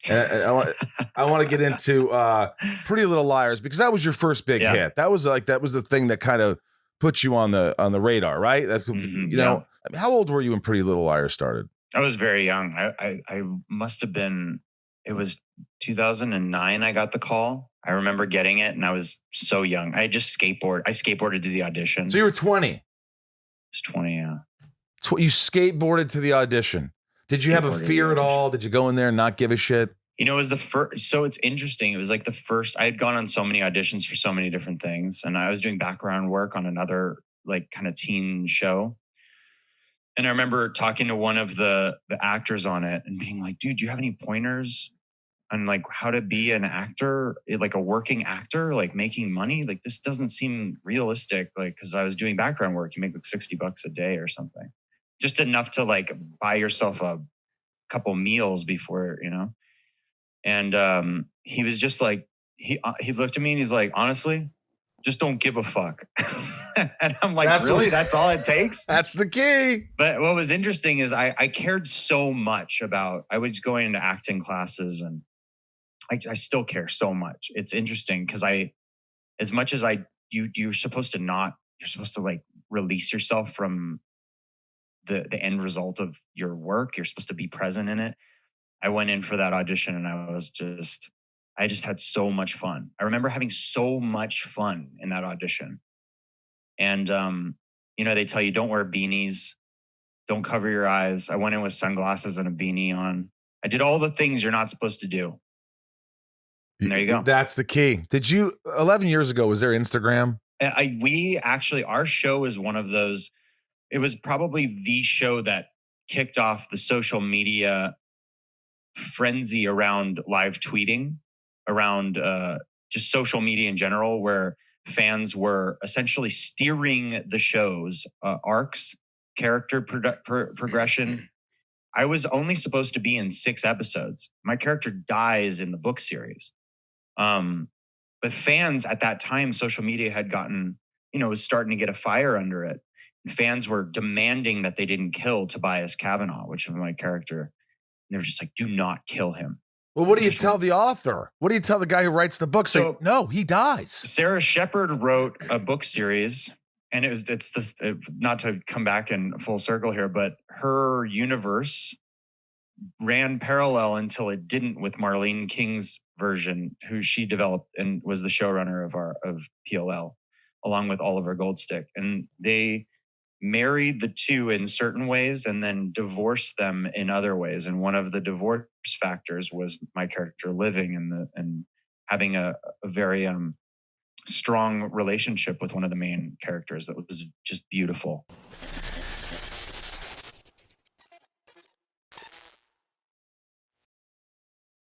And I want to get into Pretty Little Liars because that was your first big hit. That was the thing that kind of put you on the radar, right? That you know, I mean, how old were you when Pretty Little Liars started? I was very young. I must have been. It was 2009. I got the call. I remember getting it, and I was so young. I just skateboarded to the audition. So you were 20. I was 20. Yeah. You skateboarded to the audition. Did you have a fear at all? Did you go in there and not give a shit? You know, it was the first. So it's interesting. It was like the first. I had gone on so many auditions for so many different things, and I was doing background work on another like kind of teen show. And I remember talking to one of the actors on it and being like, dude, do you have any pointers on like how to be an actor, like a working actor, like making money? Like this doesn't seem realistic. Like, cause I was doing background work, you make like $60 a day or something, just enough to like buy yourself a couple meals before, you know? And he was just like, he looked at me and he's like, honestly, just don't give a fuck. And I'm like, really? That's all it takes? That's the key. But what was interesting is I cared so much I was going into acting classes and I still care so much. It's interesting because as much as you're supposed to like release yourself from the end result of your work. You're supposed to be present in it. I went in for that audition and I just had so much fun. I remember having so much fun in that audition. And, you know, they tell you don't wear beanies, don't cover your eyes. I went in with sunglasses and a beanie on. I did all the things you're not supposed to do. And there you go. That's the key. 11 years ago, was there Instagram? Our show is one of those. It was probably the show that kicked off the social media frenzy around live tweeting, around just social media in general, where fans were essentially steering the show's arcs, character progression. I was only supposed to be in 6 episodes. My character dies in the book series. But fans at that time, social media had gotten, you know, was starting to get a fire under it. And fans were demanding that they didn't kill Tobias Kavanaugh, which was my character. And they were just like, do not kill him. Well, what do you tell the author? What do you tell the guy who writes the book? Say, no, he dies. Sarah Shepard wrote a book series, and not to come back in full circle here, but her universe ran parallel until it didn't with Marlene King's version, who she developed and was the showrunner of PLL, along with Oliver Goldstick. And they married the two in certain ways and then divorced them in other ways. And one of the divorce factors was my character living and having a very strong relationship with one of the main characters that was just beautiful.